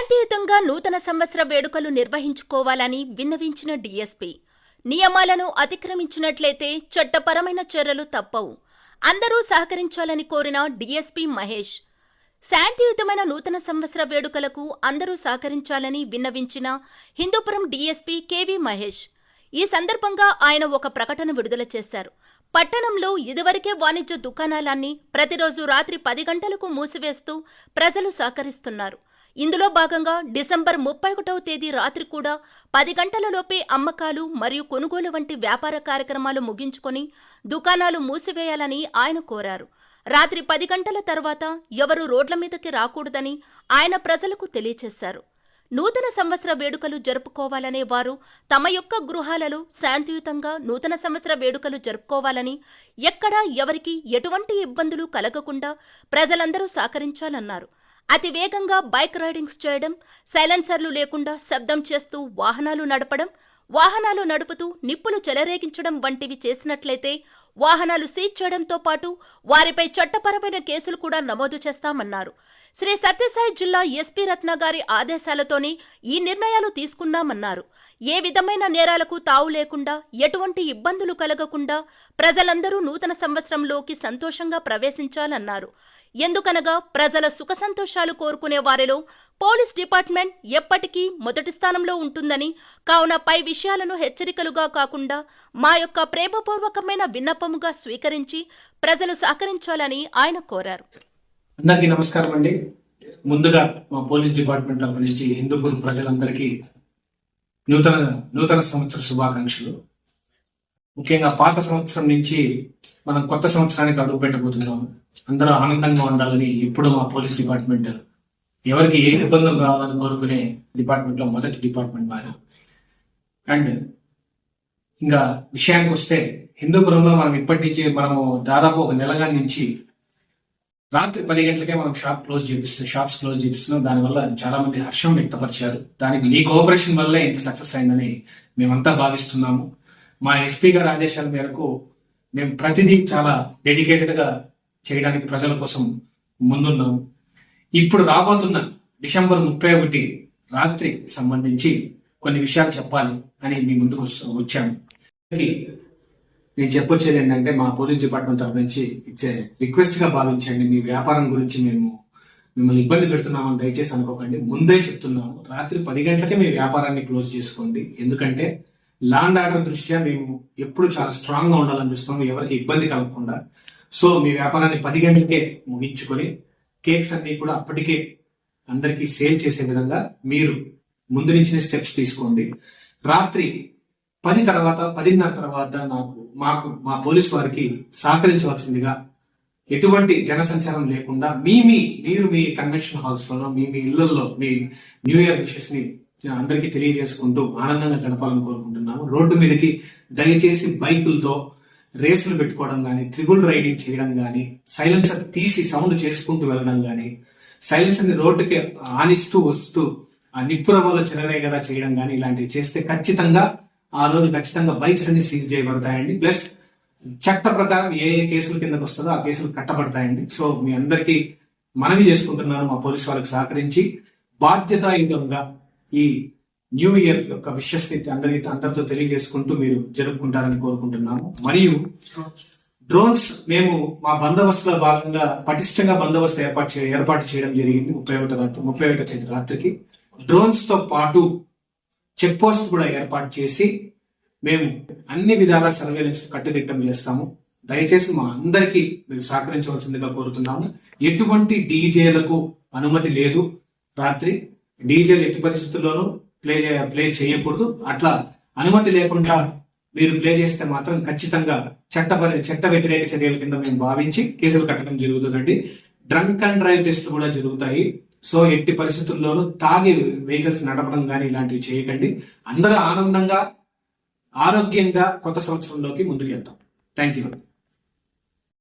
శాంతియుతంగా నూతన సంవత్సర వేడుకలు నిర్వహించుకోవాలని విన్నవించిన డీఎస్పీ. నియమాలను అతిక్రమించినట్లయితే చట్టపరమైన చర్యలు తప్పవు. అందరూ సహకరించాలని కోరిన డీఎస్పీ మహేష్. శాంతియుతమైన నూతన సంవత్సర వేడుకలకు అందరూ సహకరించాలని విన్నవించిన హిందూపురం డీఎస్పీ కేవీ మహేష్. ఈ సందర్భంగా ఆయన ఒక ప్రకటన విడుదల చేశారు. పట్టణంలో ఇదివరకే వాణిజ్య దుకాణాలన్నీ ప్రతిరోజు రాత్రి 10 గంటలకు మూసివేస్తూ ప్రజలు సహకరిస్తున్నారు. ఇందులో భాగంగా డిసెంబర్ 31వ తేదీ రాత్రి కూడా 10 గంటలలోపే అమ్మకాలు మరియు కొనుగోలు వంటి వ్యాపార కార్యక్రమాలు ముగించుకొని దుకాణాలు మూసివేయాలని ఆయన కోరారు. రాత్రి 10 గంటల తర్వాత ఎవరు రోడ్ల మీదకి రాకూడదని ఆయన ప్రజలకు తెలియచేశారు. నూతన సంవత్సర వేడుకలు జరుపుకోవాలనే వారు తమ యొక్క గృహాలలో శాంతియుతంగా నూతన సంవత్సర వేడుకలు జరుపుకోవాలని, ఎక్కడా ఎవరికి ఎటువంటి ఇబ్బందులు కలగకుండా ప్రజలందరూ సహకరించాలన్నారు. అతి వేగంగా బైక్ రైడింగ్స్ చేయడం, సైలెన్సర్లు లేకుండా శబ్దం చేస్తూ వాహనాలు నడపడం, వాహనాలు నడుపుతూ నిప్పులు చెలరేగించడం వంటివి చేసినట్లయితే వాహనాలు సీజ్ చేయడంతో పాటు వారిపై చట్టపరమైన కేసులు కూడా నమోదు చేస్తామన్నారు. శ్రీ సత్యసాయి జిల్లా ఎస్పీ రత్న గారి ఆదేశాలతోనే ఈ నిర్ణయాలు తీసుకున్నామన్నారు. ఏ విధమైన నేరాలకు తావు లేకుండా, ఎటువంటి ఇబ్బందులు కలగకుండా ప్రజలందరూ నూతన సంవత్సరంలోకి సంతోషంగా ప్రవేశించాలన్నారు. ఎందుకనగా ప్రజల సుఖ సంతోషాలు కోరుకునే వారిలో పోలీస్ డిపార్ట్మెంట్ ఎప్పటికీ మొదటి స్థానంలో ఉంటుందని, కావున పై విషయాలను హెచ్చరికలుగా కాకుండా మా యొక్క ప్రేమపూర్వకమైన విన్నపముగా స్వీకరించి ప్రజలు సహకరించాలని ఆయన కోరారు. అందరికీ నమస్కారం అండి. ముందుగా మా పోలీస్ డిపార్ట్మెంట్ తరఫు నుంచి హిందూపూర్ ప్రజలందరికీ నూతన సంవత్సర శుభాకాంక్షలు. ముఖ్యంగా పాత సంవత్సరం నుంచి మనం కొత్త సంవత్సరానికి అడుగు పెట్టబోతున్నాం. అందరూ ఆనందంగా ఉండాలని ఇప్పుడు మా పోలీస్ డిపార్ట్మెంట్ ఎవరికి ఏ ఇబ్బందులు రావాలని కోరుకునే డిపార్ట్మెంట్ లో మొదటి డిపార్ట్మెంట్ మారు. అండ్ ఇంకా విషయానికి వస్తే, హిందూపురంలో మనం ఇప్పటి నుంచి మనము దాదాపు ఒక నెలగా నుంచి రాత్రి 10 గంటలకే మనం షాప్స్ క్లోజ్ చేపిస్తున్నాం. దానివల్ల చాలా మంది హర్షం వ్యక్తపరిచారు. దానికి మీ కోఆపరేషన్ వల్లే ఇంత సక్సెస్ అయిందని మేమంతా భావిస్తున్నాము. మా ఎస్పీ గారి ఆదేశాల మేరకు మేము ప్రతిదీ చాలా డెడికేటెడ్ గా చేయడానికి ప్రజల కోసం ముందున్నాము. ఇప్పుడు రాబోతున్న డిసెంబర్ 31 రాత్రి సంబంధించి కొన్ని విషయాలు చెప్పాలి అని మీ ముందుకు వచ్చాము. నేను చెప్పొచ్చేది ఏంటంటే, మా పోలీస్ డిపార్ట్మెంట్ తరఫు నుంచి ఇచ్చే రిక్వెస్ట్ గా భావించండి. మీ వ్యాపారం గురించి మేము మిమ్మల్ని ఇబ్బంది పెడుతున్నామని దయచేసి అనుకోకండి. ముందే చెప్తున్నాము, రాత్రి 10 గంటలకే మీ వ్యాపారాన్ని క్లోజ్ చేసుకోండి. ఎందుకంటే లా అండ్ ఆర్డర్ దృష్ట్యా మేము ఎప్పుడు చాలా స్ట్రాంగ్ గా ఉండాలని చూస్తున్నాము, ఎవరికి ఇబ్బంది కలగకుండా. సో మీ వ్యాపారాన్ని 10 గంటలకే ముగించుకొని కేక్స్ అన్ని కూడా అప్పటికే అందరికీ సేల్ చేసే విధంగా మీరు ముందు నుంచి స్టెప్స్ తీసుకోండి. రాత్రి 10:30 తర్వాత మా పోలీసు వారికి సహకరించవలసిందిగా, ఎటువంటి జనసంచారం లేకుండా మీరు మీ కన్వెన్షన్ హాల్స్ లోనో మీ ఇళ్లలో మీ న్యూ ఇయర్ విషెస్ ని అందరికీ తెలియజేసుకుంటూ ఆనందంగా గడపాలని కోరుకుంటున్నాము. రోడ్డు మీదకి దయచేసి బైకులతో రేసులు పెట్టుకోవడం కానీ, త్రిబుల్ రైడింగ్ చేయడం కానీ, సైలెన్సర్ తీసి సౌండ్ చేసుకుంటూ వెళ్ళడం కానీ, సైలెన్సర్ ని రోడ్డుకి ఆనిస్తూ వస్తూ ఆ నిప్పు రవ్వలో చెలరేగేలా చేయడం కానీ ఇలాంటివి చేస్తే ఆ రోజు ఖచ్చితంగా బైక్స్ అన్ని సీజ్ చేయబడతాయండి. ప్లస్ చట్ట ప్రకారం ఏ కేసుల కిందకు వస్తుందో ఆ కేసులు కట్టబడతాయండి. సో మీ అందరికీ మనవి చేసుకుంటున్నాను, మా పోలీసు వాళ్ళకి సహకరించి బాధ్యతాయుతంగా ఈ న్యూ ఇయర్ యొక్క విషెస్ ని అందరితో తెలియజేసుకుంటూ మీరు జరుపుకుంటారని కోరుకుంటున్నాము. మరియు డ్రోన్స్ మేము మా బందోబస్తులో భాగంగా పటిష్టంగా బందోబస్తు ఏర్పాటు చేయడం జరిగింది. 31వ తేదీ రాత్రికి డ్రోన్స్ తో పాటు చెక్ పోస్ట్ కూడా ఏర్పాటు చేసి మేము అన్ని విధాల సర్వేలెన్స్ కట్టుదిట్టం చేస్తాము. దయచేసి మా అందరికీ మీరు సహకరించవలసిందిగా కోరుతున్నాము. ఎటువంటి డీజేలకు అనుమతి లేదు. రాత్రి డీజేలు ఎట్టి పరిస్థితుల్లోనూ ప్లే చేయకూడదు. అట్లా అనుమతి లేకుండా మీరు ప్లే చేస్తే మాత్రం ఖచ్చితంగా చట్ట వ్యతిరేక చర్యల కింద మేము భావించి కేసులు కట్టడం జరుగుతుందండి. డ్రంక్ అండ్ డ్రైవ్ టెస్ట్లు కూడా జరుగుతాయి. సో ఎట్టి పరిస్థితుల్లోనూ తాగి వెహికల్స్ నడపడం కానీ ఇలాంటివి చేయకండి. అందరూ ఆనందంగా ఆరోగ్యంగా కొత్త సంవత్సరంలోకి ముందుకెళ్తాం. Thank you.